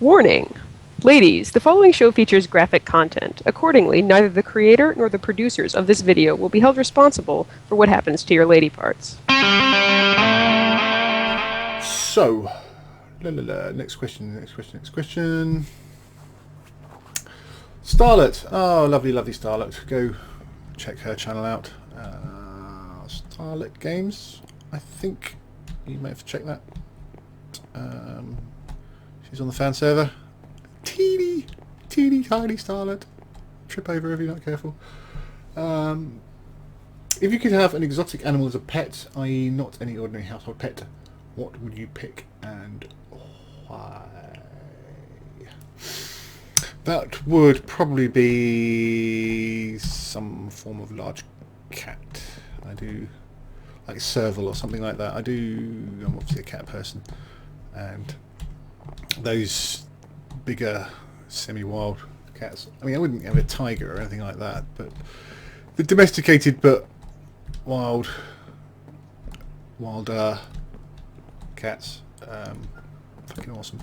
Warning! Ladies, the following show features graphic content. Accordingly, neither the creator nor the producers of this video will be held responsible for what happens to your lady parts. So, next question. Starlet. Oh, lovely Starlet. Go check her channel out. Starlet Games. I think you may have to check that. She's on the fan server. Teeny tiny Starlet. Trip over if you're not careful. If you could have an exotic animal as a pet, i.e. not any ordinary household pet, what would you pick and why? That would probably be some form of large cat. I do like serval or something like that. I'm obviously a cat person, and those bigger semi-wild cats. I mean, I wouldn't have a tiger or anything like that, but the domesticated but wild cats, fucking awesome.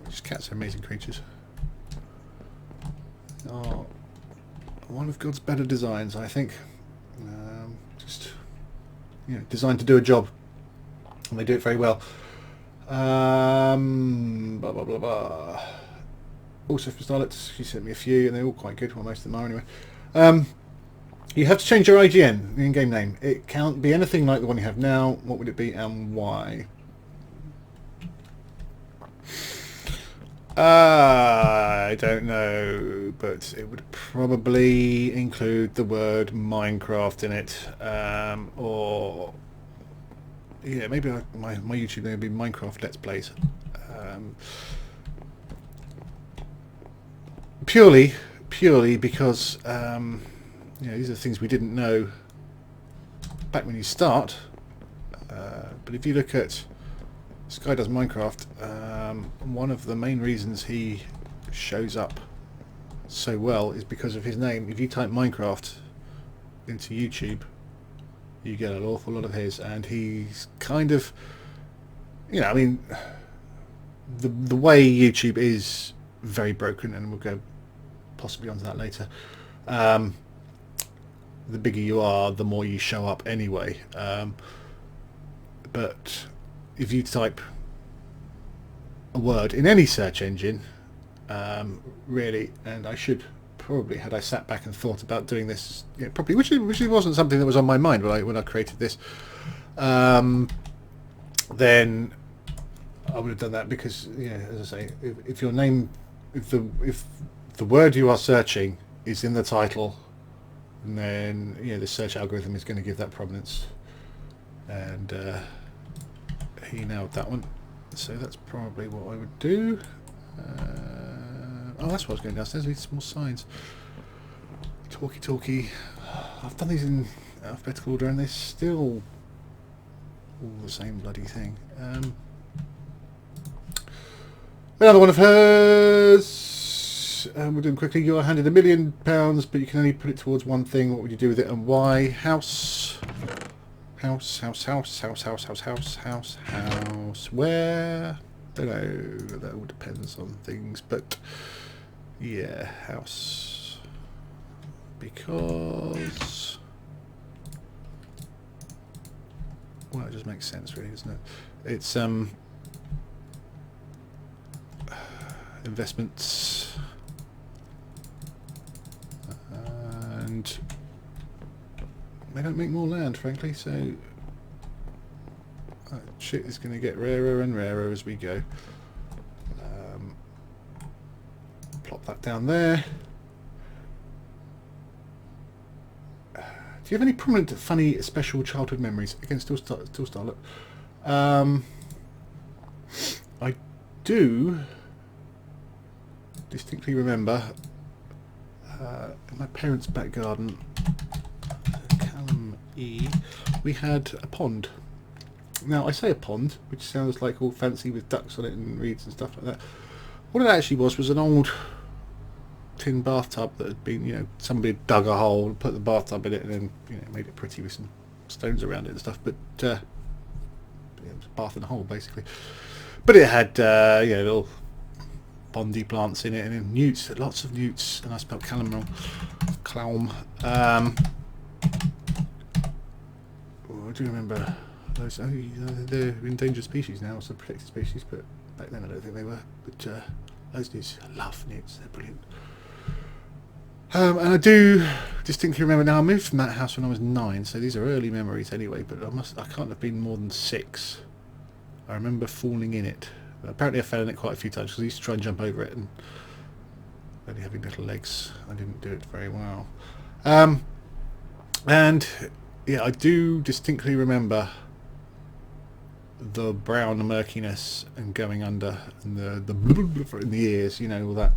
Just cats are amazing creatures. Oh, one of God's better designs, I think. Just designed to do a job, and they do it very well. Blah blah blah blah. Also for Starlets, she sent me a few, and they're all quite good. Well, most of them are anyway. You have to change your IGN, the in-game name. It can't be anything like the one you have now. What would it be and why? I don't know, but it would probably include the word Minecraft in it, or yeah, maybe my YouTube name would be Minecraft Let's Plays. Purely because these are things we didn't know back when you start. But if you look at Sky Does Minecraft, one of the main reasons he shows up so well is because of his name. If you type Minecraft into YouTube, you get an awful lot of his, and he's kind of, I mean, the way YouTube is very broken, and we'll go possibly onto that later. The bigger you are, the more you show up anyway. But if you type a word in any search engine, really, and I should probably, had I sat back and thought about doing this properly, which wasn't something that was on my mind when I created this, then I would have done that, because as I say, if your name, if the word you are searching is in the title, then the search algorithm is going to give that prominence, and he nailed that one. So that's probably what I would do. Oh, that's what I was going downstairs. I need some more signs. Talkie. I've done these in alphabetical order, and they're still all the same bloody thing. Another one of hers. We'll do them quickly. You're handed £1 million, but you can only put it towards one thing. What would you do with it, and why? House. Where? Don't know. That all depends on things, but yeah, house. Because, well, it just makes sense, really, doesn't it? It's investments, and they don't make more land, frankly, so shit is going to get rarer and rarer as we go. Plop that down there. Do you have any prominent, funny, special childhood memories? Again, still Starlet. I do distinctly remember in my parents' back garden, we had a pond. Now, I say a pond, which sounds like all fancy with ducks on it and reeds and stuff like that. What it actually was an old tin bathtub that had been, somebody dug a hole, put the bathtub in it, and then, made it pretty with some stones around it and stuff. But it was a bath in a hole, basically. But it had little bondy plants in it, and then newts, lots of newts, and I spelled clam wrong. Clown. I do remember those. Oh, they're endangered species now, so protected species, but back then I don't think they were. But those newts, I love newts, they're brilliant. And I do distinctly remember, now I moved from that house when I was 9, so these are early memories anyway, but I can't have been more than 6. I remember falling in it. Apparently I fell in it quite a few times, because I used to try and jump over it, and only having little legs, I didn't do it very well. And yeah, I do distinctly remember the brown murkiness and going under, and the in the ears, you know, all that.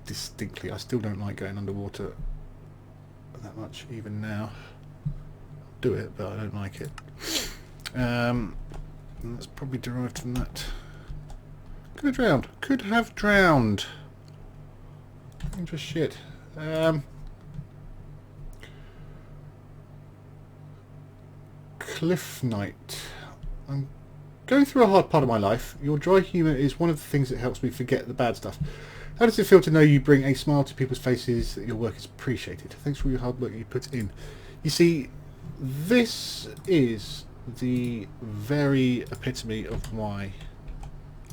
Distinctly, I still don't like going underwater that much, even now. I'll do it, but I don't like it. And that's probably derived from that. Could have drowned. Could have drowned. Dangerous shit. Cliff Night. I'm going through a hard part of my life. Your dry humour is one of the things that helps me forget the bad stuff. How does it feel to know you bring a smile to people's faces, that your work is appreciated? Thanks for all your hard work you put in. You see, this is the very epitome of why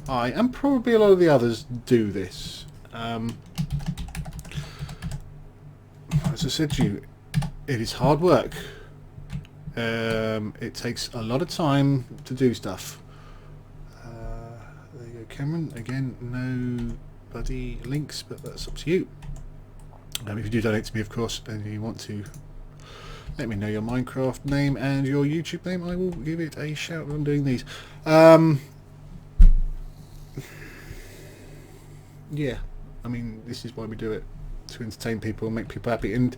I, and probably a lot of the others, do this. As I said to you, it is hard work. It takes a lot of time to do stuff. There you go, Cameron. Again, no bloody links, but that's up to you. If you do donate to me, of course, and you want to let me know your Minecraft name and your YouTube name, I will give it a shout when I'm doing these. Yeah, I mean, this is why we do it, to entertain people and make people happy, and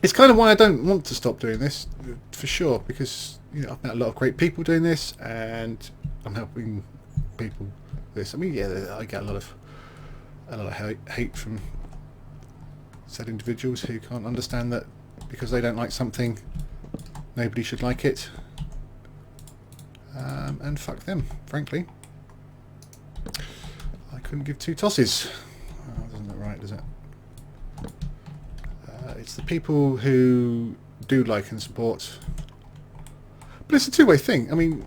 it's kind of why I don't want to stop doing this, for sure, because, you know, I've met a lot of great people doing this, and I'm helping people this. I mean, yeah, I get a lot of hate from said individuals who can't understand that because they don't like something, nobody should like it, and fuck them, frankly. I couldn't give two tosses. Oh, doesn't look right, does it? It's the people who do like and support, but it's a two-way thing. I mean,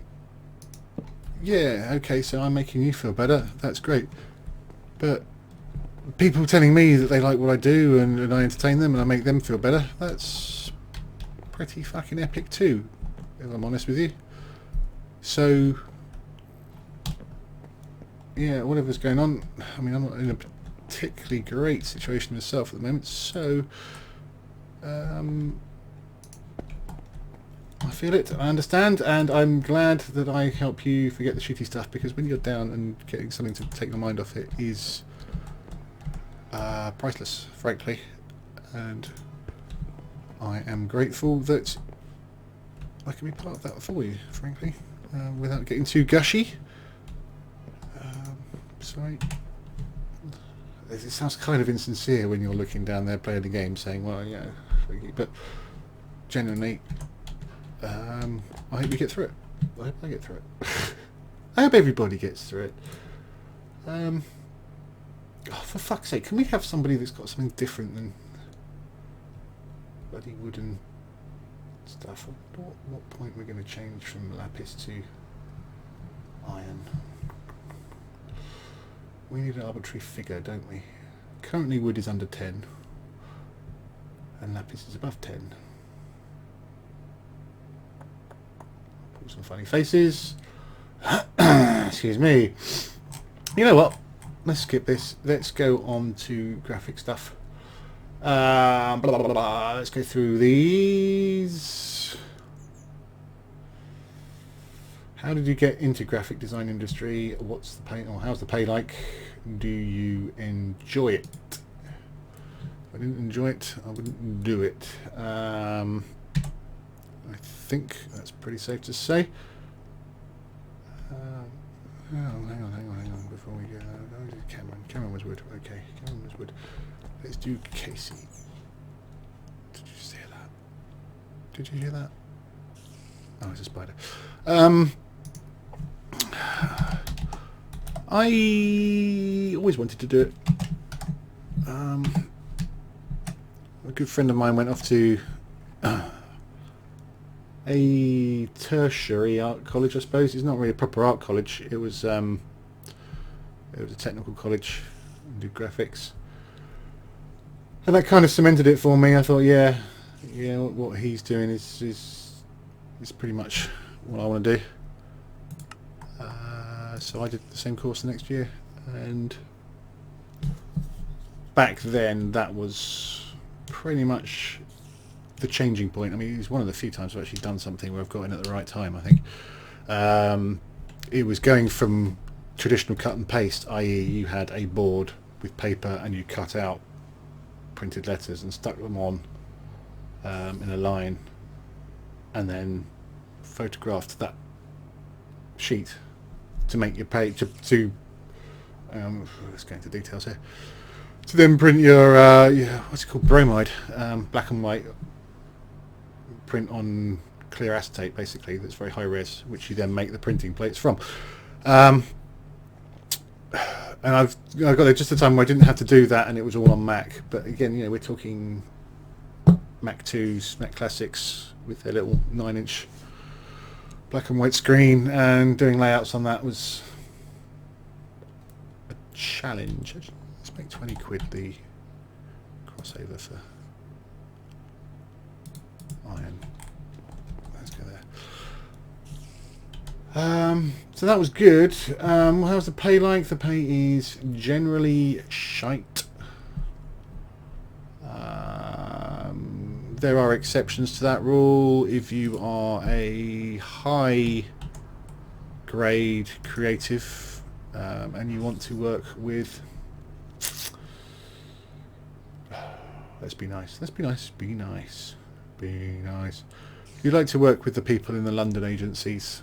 yeah, okay, so I'm making you feel better, that's great, but people telling me that they like what I do, and I entertain them and I make them feel better, that's pretty fucking epic too, if I'm honest with you. So yeah, whatever's going on, I mean, I'm not in a particularly great situation myself at the moment, so I feel it, I understand, and I'm glad that I help you forget the shitty stuff, because when you're down and getting something to take your mind off it is priceless, frankly, and I am grateful that I can be part of that for you, frankly, without getting too gushy. Sorry. It sounds kind of insincere when you're looking down there playing the game saying, well, yeah, but genuinely, I hope you get through it. I hope I get through it. I hope everybody gets through it. Oh, for fuck's sake, can we have somebody that's got something different than bloody wooden stuff? What point we're going to change from lapis to iron? We need an arbitrary figure, don't we? Currently wood is under 10 and lapis is above 10. Put some funny faces. Excuse me. You know what? Let's skip this. Let's go on to graphic stuff. Blah, blah, blah, blah. Let's go through these. How did you get into graphic design industry? What's the pay, or how's the pay like? Do you enjoy it? If I didn't enjoy it, I wouldn't do it. I think that's pretty safe to say. Hang on, before we go. Cameron was wood. Okay, Cameron was wood. Let's do Casey. Did you hear that? Did you hear that? Oh, it's a spider. I always wanted to do it. A good friend of mine went off to a tertiary art college, I suppose. It's not really a proper art college. It was a technical college and did graphics, and that kind of cemented it for me. I thought, yeah, what he's doing is pretty much what I want to do. So I did the same course the next year, and back then that was pretty much the changing point. I mean, it's one of the few times I've actually done something where I've got in at the right time, I think. It was going from traditional cut and paste, i.e. you had a board with paper and you cut out printed letters and stuck them on in a line, and then photographed that sheet to make your page to let's go into details here, to then print your what's it called, bromide, black and white print on clear acetate, basically, that's very high res, which you then make the printing plates from. And I got there just at a time where I didn't have to do that, and it was all on Mac. But again, we're talking Mac 2s, Mac Classics with their little 9-inch black and white screen, and doing layouts on that was a challenge. Let's make 20 quid the crossover for iron. Let's go there. So that was good. How's the pay like? The pay is generally shite. There are exceptions to that rule. If you are a high grade creative and you want to work with, let's be nice, be nice. If you'd like to work with the people in the London agencies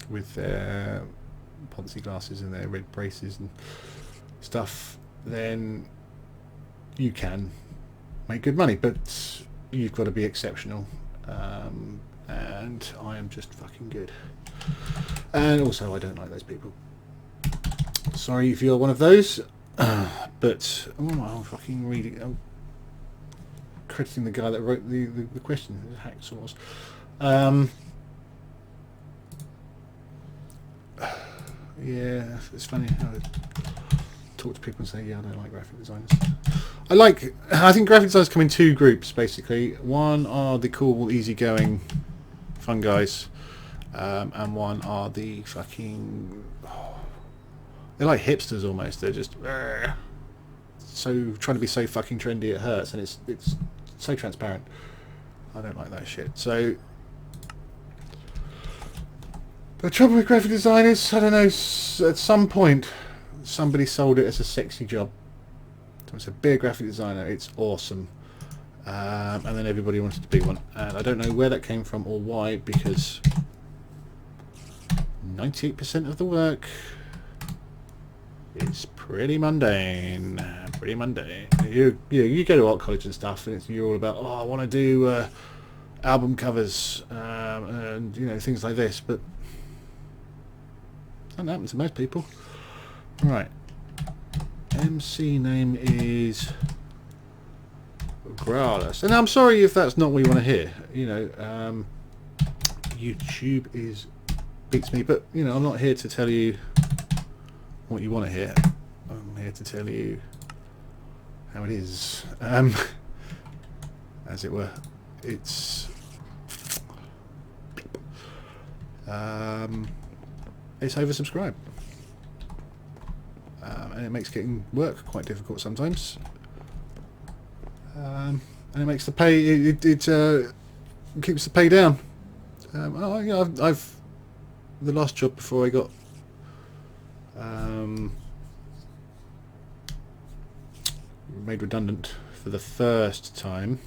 with their Ponzi glasses and their red braces and stuff, then you can make good money, but you've got to be exceptional, and I am just fucking good. And also, I don't like those people. Sorry if you're one of those, but I'm fucking reading. I'm crediting the guy that wrote the question, hacksaws. Yeah, it's funny how I talk to people and say, yeah, I don't like graphic designers. I think graphic designers come in two groups, basically. One are the cool, easygoing, fun guys, and one are the fucking... they're like hipsters almost. They're just so trying to be so fucking trendy it hurts, and it's so transparent. I don't like that shit. So the trouble with graphic design is, I don't know, at some point somebody sold it as a sexy job. So it's a big graphic designer, it's awesome, and then everybody wanted to be one, and I don't know where that came from or why, because 98% of the work is pretty mundane. You go to art college and stuff, and you're all about, I want to do album covers and things like this, but that doesn't happen to most people. Right, MC name is Growlers, and I'm sorry if that's not what you want to hear. YouTube beats me, but I'm not here to tell you what you want to hear. I'm here to tell you how it is, as it were. It's oversubscribed, and it makes getting work quite difficult sometimes, and it makes the pay, it keeps the pay down. I've the last job before I got made redundant for the first time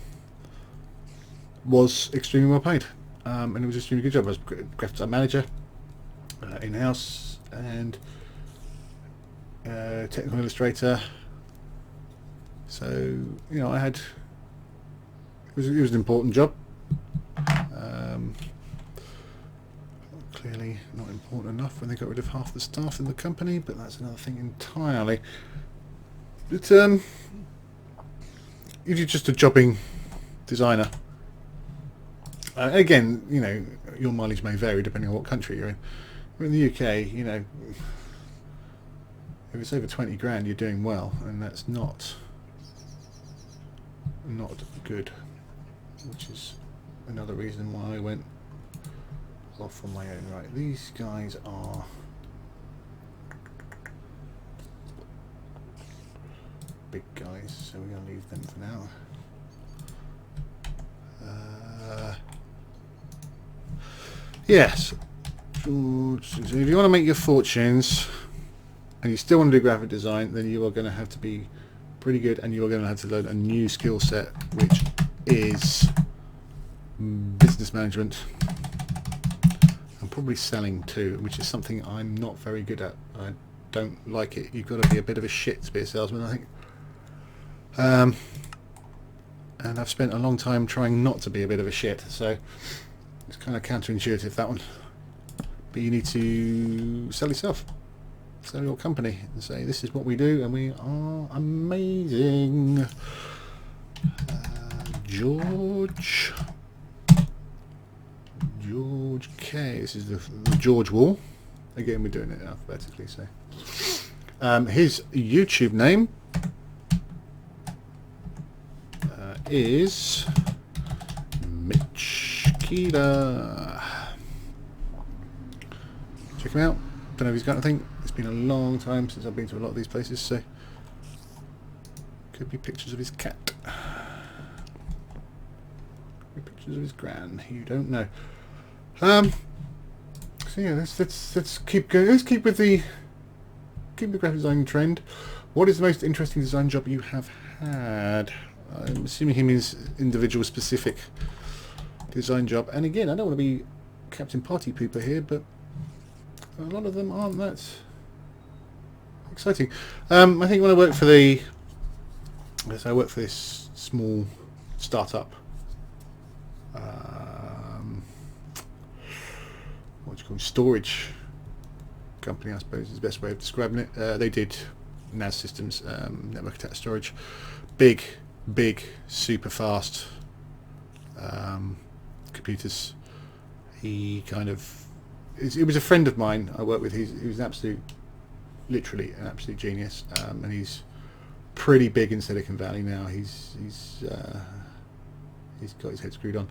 was extremely well paid, and it was an extremely good job. I was graphic design manager in-house, and technical illustrator, so I had, it was an important job, Clearly not important enough when they got rid of half the staff in the company, but that's another thing entirely. But if you're just a jobbing designer, again, you know, your mileage may vary depending on what country you're in. We're in the UK, you know, if it's over 20 grand, you're doing well, and that's not good, which is another reason why I went off on my own. Right, these guys are big guys, so we're going to leave them for now. Yes, so if you want to make your fortunes and you still want to do graphic design, then you are going to have to be pretty good, and you are going to have to learn a new skill set, which is business management, and probably selling too, which is something I'm not very good at. I don't like it. You've got to be a bit of a shit to be a salesman, I think. And I've spent a long time trying not to be a bit of a shit, so it's kind of counterintuitive, that one. But you need to sell yourself, sell your company, and say this is what we do and we are amazing. George K. This is the George Wall. Again, we're doing it alphabetically. So his YouTube name is Mitch Keeler. Check him out. Don't know if he's got anything. It's been a long time since I've been to a lot of these places, so could be pictures of his cat, could be pictures of his gran. You don't know. So yeah, let's keep going. Let's keep with the graphic design trend. What is the most interesting design job you have had? I'm assuming he means individual specific design job. And again, I don't want to be Captain Party Pooper here, but a lot of them aren't that exciting. I think when I worked for I worked for this small startup. What do you call it? Storage company, I suppose is the best way of describing it. They did NAS systems, network attached storage, big, super fast computers. He kind of, it was a friend of mine I worked with. He was literally an absolute genius, and he's pretty big in Silicon Valley now. He's got his head screwed on,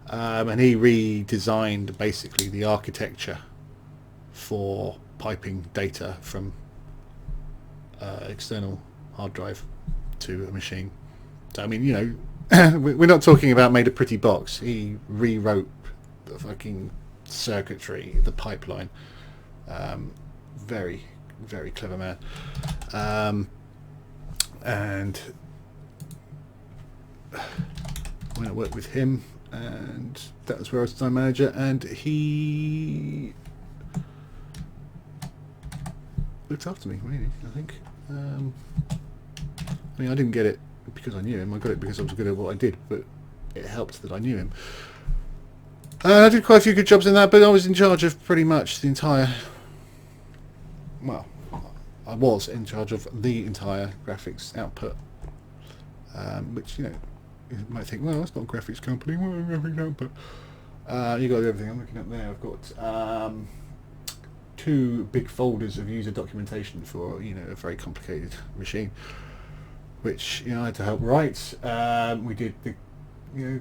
and he redesigned basically the architecture for piping data from external hard drive to a machine. So I mean, you know, we're not talking about made a pretty box. He rewrote the fucking circuitry, the pipeline. Very, very clever man. And when I worked with him, and that was where I was design manager, and he looked after me, really, I think. I mean, I didn't get it because I knew him. I got it because I was good at what I did, but it helped that I knew him. I did quite a few good jobs in that, but I was in charge of pretty much the entire, well, I was in charge of the entire graphics output, which, you know, you might think, well, that's not a graphics company, what a graphics output? You got everything. I'm looking up there. I've got 2 big folders of user documentation for, you know, a very complicated machine, which, you know, I had to help write. We did the, you know,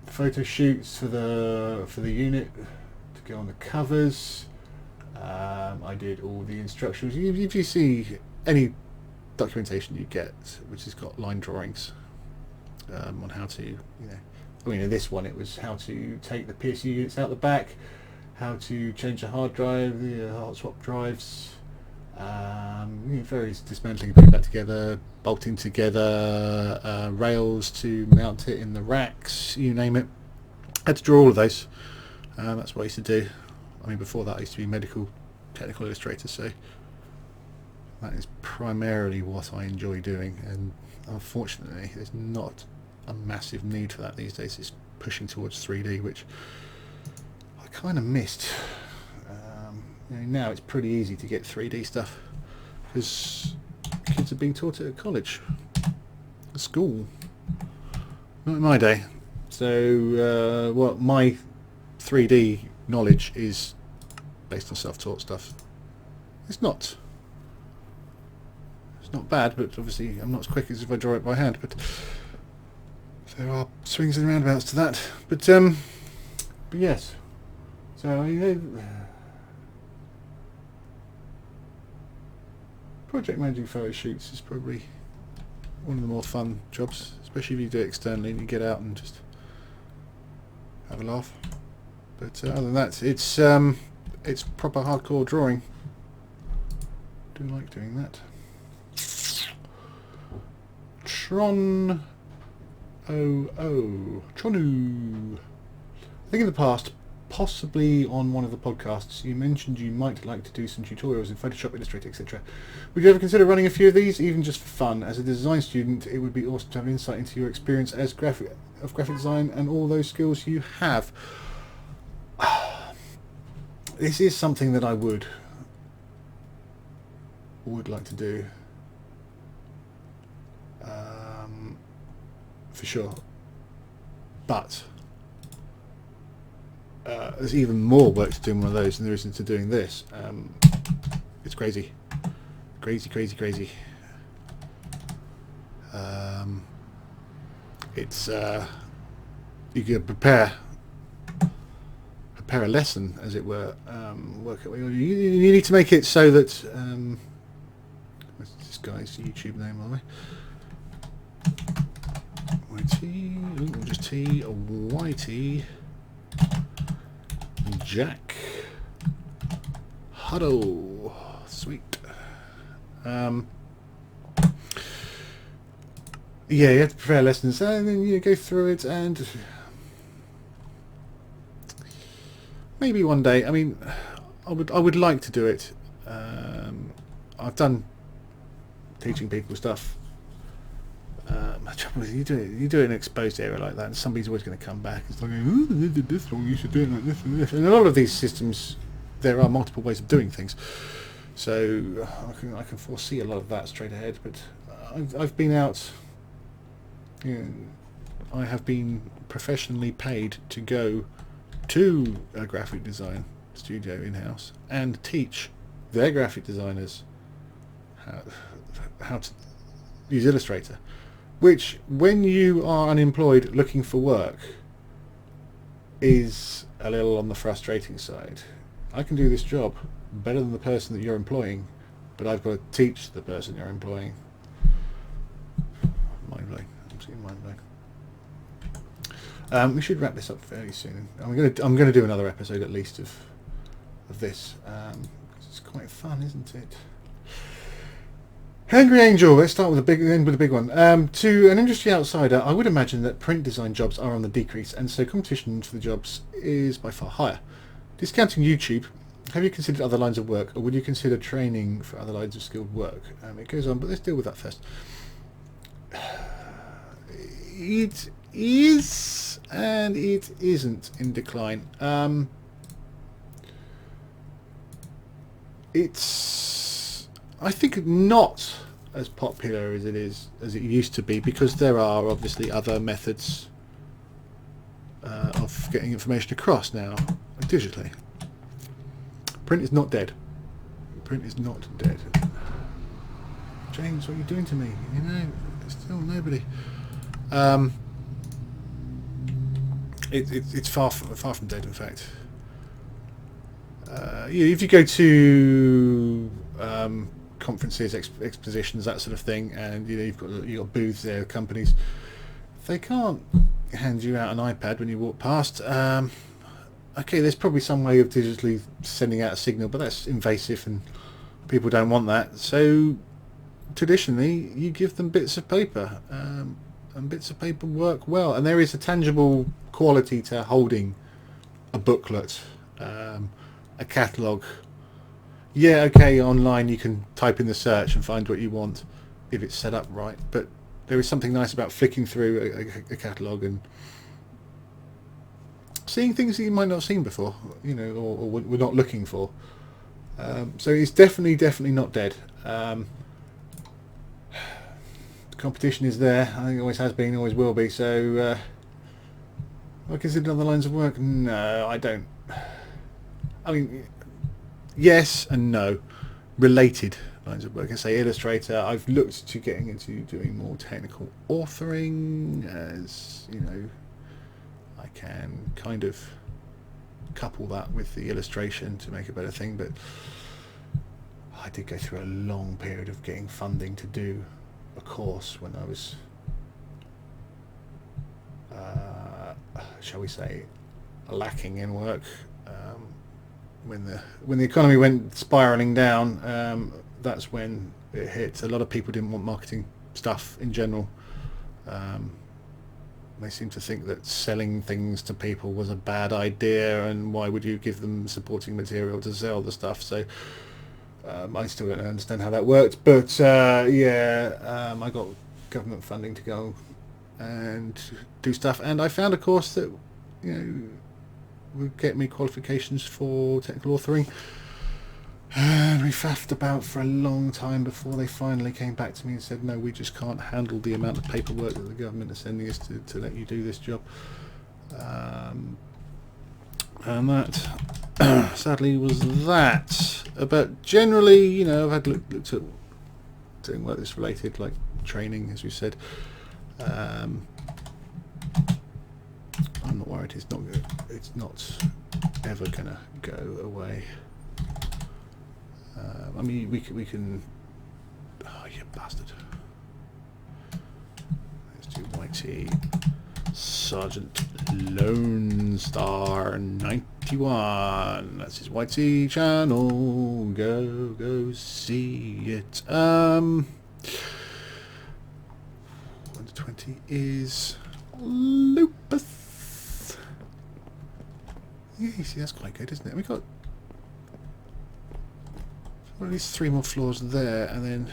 photo shoots for the unit to go on the covers. I did all the instructions. If you see any documentation you get which has got line drawings on how to, you know, I mean in this one it was how to take the PSU units out the back, how to change a hard drive, the hard swap drives, you know, various dismantling, putting that together, bolting together, rails to mount it in the racks, you name it. I had to draw all of those. That's what I used to do. I mean, before that I used to be medical technical illustrator, so that is primarily what I enjoy doing, and unfortunately there's not a massive need for that these days. It's pushing towards 3D, which I kind of missed now it's pretty easy to get 3D stuff because kids are being taught it at college, at school. Not in my day. So what my 3D knowledge is based on self-taught stuff. It's not bad, but obviously I'm not as quick as if I draw it by hand. But there are swings and roundabouts to that. But yes. So project managing photo shoots is probably one of the more fun jobs, especially if you do it externally and you get out and just have a laugh. But other than that, it's proper hardcore drawing. Do like doing that. Tronu. I think in the past, possibly on one of the podcasts, you mentioned you might like to do some tutorials in Photoshop, Illustrator, etc. Would you ever consider running a few of these, even just for fun? As a design student, it would be awesome to have insight into your experience as graphic design and all those skills you have. This is something that I would like to do, for sure. But there's even more work to doing one of those than there is into doing this. It's crazy. Crazy. It's you can prepare a lesson, as it were. You need to make it so that what's this guy's YouTube name, by the way? YT, just T, YT, Jack Huddle, sweet. Yeah, you have to prepare lessons and then you go through it, and maybe one day. I mean, I would like to do it. I've done teaching people stuff. The trouble is, you do it in an exposed area like that, and somebody's always going to come back. It's like, oh, they did this wrong. You should do it like this and this. And a lot of these systems, there are multiple ways of doing things. So I can foresee a lot of that straight ahead. But I've been out. I have been professionally paid to go to a graphic design studio in-house and teach their graphic designers how to use Illustrator, which, when you are unemployed looking for work, is a little on the frustrating side. I can do this job better than the person that you're employing, but I've got to teach the person you're employing. Mind blowing. Absolutely mind blowing. We should wrap this up fairly soon. I'm gonna do another episode at least of this, because it's quite fun, isn't it? Angry Angel. Let's start with the big one. To an industry outsider, I would imagine that print design jobs are on the decrease, and so competition for the jobs is by far higher. Discounting YouTube, have you considered other lines of work, or would you consider training for other lines of skilled work? It goes on, but let's deal with that first. It is and it isn't in decline. It's, I think, not as popular as it used to be, because there are obviously other methods of getting information across now, digitally. Print is not dead. Print is not dead. James, what are you doing to me? You know, still nobody. It's far from dead, in fact. If you go to conferences, expositions, that sort of thing, and you've got booths there, companies, they can't hand you out an iPad when you walk past. Okay, there's probably some way of digitally sending out a signal, but that's invasive and people don't want that. So traditionally, you give them bits of paper, and bits of paper work well. And there is a tangible quality to holding a booklet, a catalogue. Yeah, okay, online you can type in the search and find what you want if it's set up right, but there is something nice about flicking through a catalogue and seeing things that you might not have seen before, or were not looking for. So it's definitely not dead. The competition is there. I think it always has been, always will be. So I consider other lines of work? No, I don't. I mean, yes and no. Related lines of work. I say illustrator. I've looked to getting into doing more technical authoring, as you know, I can kind of couple that with the illustration to make a better thing. But I did go through a long period of getting funding to do a course when I was, shall we say, lacking in work. When the economy went spiraling down, that's when it hit. A lot of people didn't want marketing stuff in general. They seemed to think that selling things to people was a bad idea, and why would you give them supporting material to sell the stuff? So I still don't understand how that worked, but I got government funding to go and do stuff, and I found a course that would get me qualifications for technical authoring. And we faffed about for a long time before they finally came back to me and said, no, we just can't handle the amount of paperwork that the government is sending us to let you do this job. And that, sadly, was that. But generally, I've had looked at doing work that's related, like training, as we said. I'm not worried. It's not ever gonna go away. I mean, we can. Oh, you bastard! Let's do Whitey Sergeant Lone Star 91. That's his Whitey channel. Go see it. 1 to 20 is lupus. Yeah, you see, that's quite good, isn't it? We got at least 3 more floors there, and then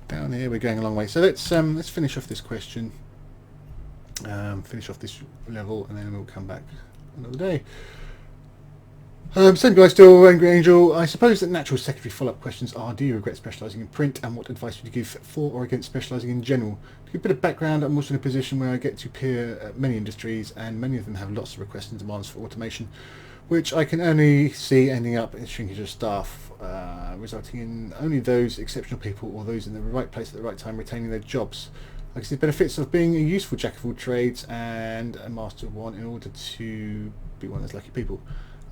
down here we're going a long way. So let's finish off this question, finish off this level, and then we'll come back another day. Same guy still, Angry Angel. I suppose that natural secondary follow-up questions are: do you regret specialising in print, and what advice would you give for or against specialising in general? To give a bit of background, I'm also in a position where I get to peer at many industries, and many of them have lots of requests and demands for automation, which I can only see ending up in shrinkage of staff, resulting in only those exceptional people or those in the right place at the right time retaining their jobs. I can see the benefits of being a useful jack of all trades and a master of one in order to be one of those lucky people.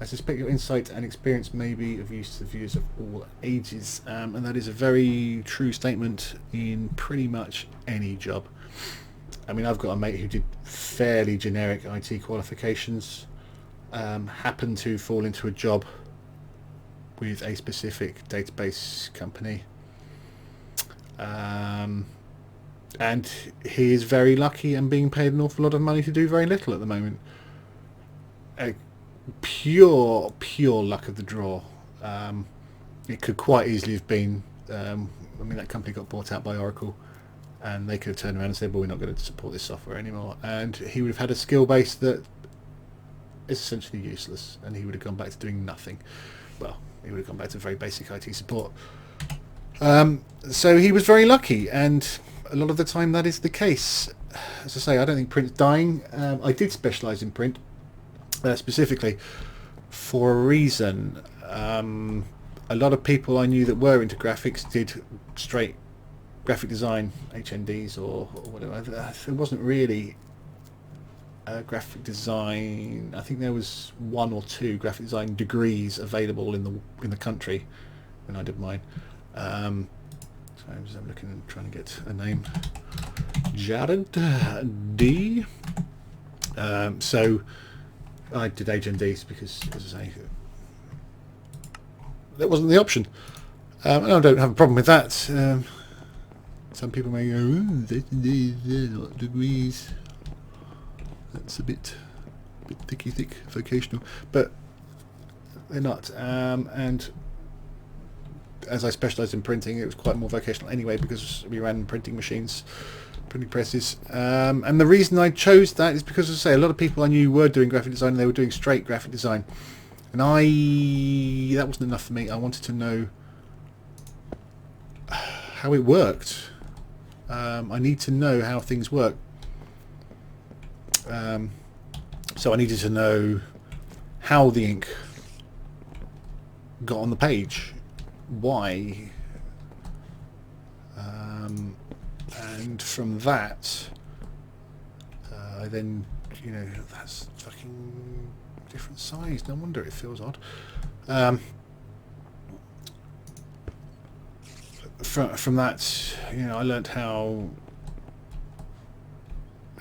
I suspect your insight and experience may be of use to the viewers of all ages, and that is a very true statement in pretty much any job. I mean, I've got a mate who did fairly generic IT qualifications, happened to fall into a job with a specific database company, and he is very lucky and being paid an awful lot of money to do very little at the moment. Pure luck of the draw. It could quite easily have been, I mean, that company got bought out by Oracle, and they could have turned around and said, well, we're not going to support this software anymore, and he would have had a skill base that is essentially useless, and he would have gone back to doing nothing. Well, he would have gone back to very basic IT support. So he was very lucky, and a lot of the time that is the case. As I say, I don't think print's dying. I did specialise in print, specifically for a reason. A lot of people I knew that were into graphics did straight graphic design, HNDs or whatever. There wasn't really graphic design. I think there was 1 or 2 graphic design degrees available in the country when I did mine. So I'm just looking and trying to get a name. Jared D. So I did HNDs because, as I say, that wasn't the option. And I don't have a problem with that. Some people may go, HNDs, they're not degrees. That's a bit thick vocational, but they're not. And as I specialised in printing, it was quite more vocational anyway, because we ran printing machines, printing presses. And the reason I chose that is because, as I say, a lot of people I knew were doing graphic design, and they were doing straight graphic design. And that wasn't enough for me. I wanted to know how it worked. I need to know how things work. So I needed to know how the ink got on the page, why, and from that, I then, you know, that's fucking different size. No wonder it feels odd. From that, you know, I learnt how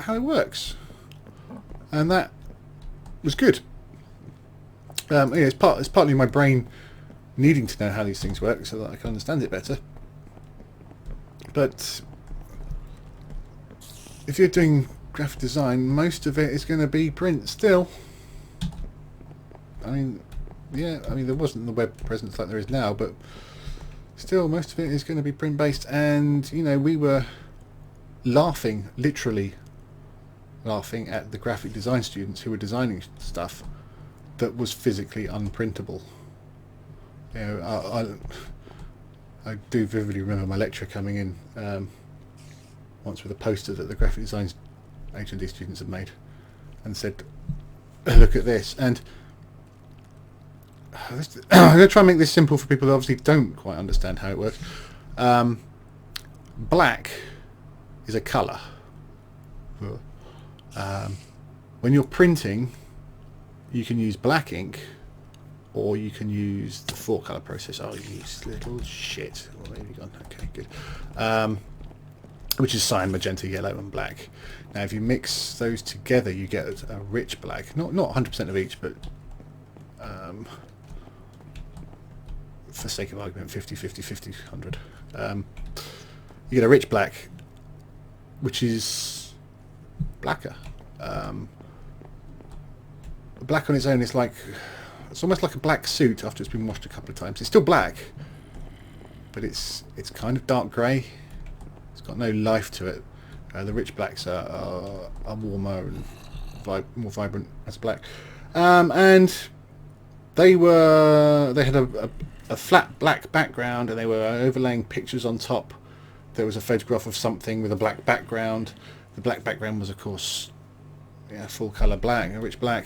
it works, and that was good. Yeah, it's partly my brain needing to know how these things work so that I can understand it better. But if you're doing graphic design, most of it is going to be print still. I mean, yeah, I mean there wasn't the web presence like there is now, but still most of it is going to be print based. And you know, we were laughing, literally laughing at the graphic design students who were designing stuff that was physically unprintable. You know, I do vividly remember my lecturer coming in once with a poster that the graphic design H&D students had made and said, look at this. And I'm going to try and make this simple for people who obviously don't quite understand how it works. Black is a colour. When you're printing, you can use black ink, or you can use the 4-colour process. Oh, you use little shit. Well, there you gone. Okay, good. Which is cyan, magenta, yellow, and black. Now, if you mix those together, you get a rich black. Not 100% of each, but for sake of argument, 50, 50, 50, 100. You get a rich black, which is blacker. Black on its own is like, it's almost like a black suit after it's been washed a couple of times. It's still black, but it's kind of dark grey. It's got no life to it. The rich blacks are warmer and more vibrant as black. And they had a flat black background, and they were overlaying pictures on top. There was a photograph of something with a black background. The black background was, of course, full colour black, a rich black.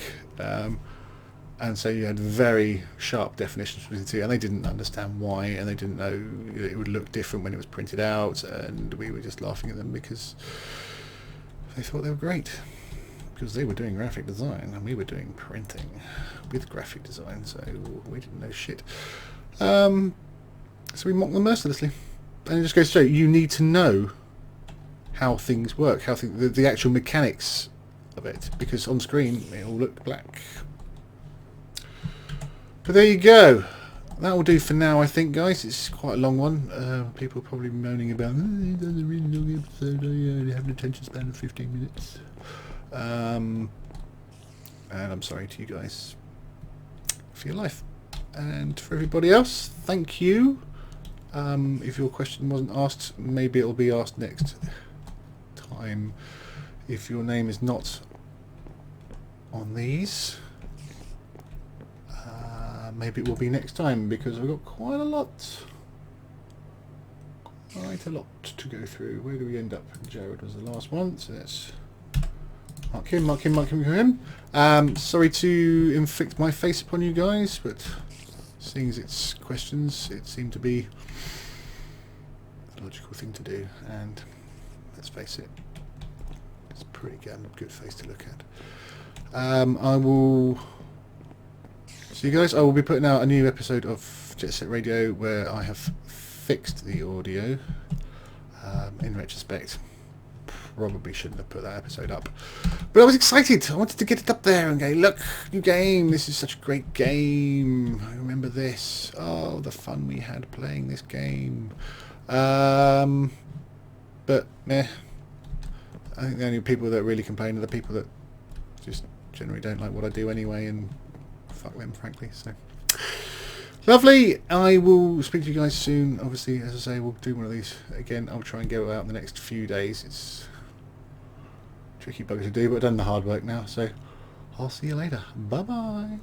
And so you had very sharp definitions between the two, and they didn't understand why, and they didn't know it would look different when it was printed out, and we were just laughing at them because they thought they were great, because they were doing graphic design and we were doing printing with graphic design, so we didn't know shit. So we mocked them mercilessly, and it just goes to show you need to know how things work, how the actual mechanics of it, because on screen it all looked black. But there you go. That will do for now, I think, guys. It's quite a long one. People are probably moaning about, it does a really long episode. I only have an attention span of 15 minutes. And I'm sorry to you guys for your life. And for everybody else, thank you. If your question wasn't asked, maybe it'll be asked next time. If your name is not on these, maybe it will be next time, because we've got quite a lot to go through. Where do we end up? Jared was the last one, so let's mark him. Sorry to inflict my face upon you guys, but seeing as it's questions, it seemed to be the logical thing to do, and let's face it, it's a pretty good face to look at. I will see you guys. I will be putting out a new episode of Jet Set Radio where I have fixed the audio. In retrospect, probably shouldn't have put that episode up, but I was excited. I wanted to get it up there and go, look, new game, this is such a great game, I remember this, oh, the fun we had playing this game. But meh, I think the only people that really complain are the people that just generally don't like what I do anyway, and fuck them, frankly. So lovely. I will speak to you guys soon. Obviously, as I say, we'll do one of these again. I'll try and get it out in the next few days. It's a tricky bugger to do, but I've done the hard work now, so I'll see you later. Bye bye.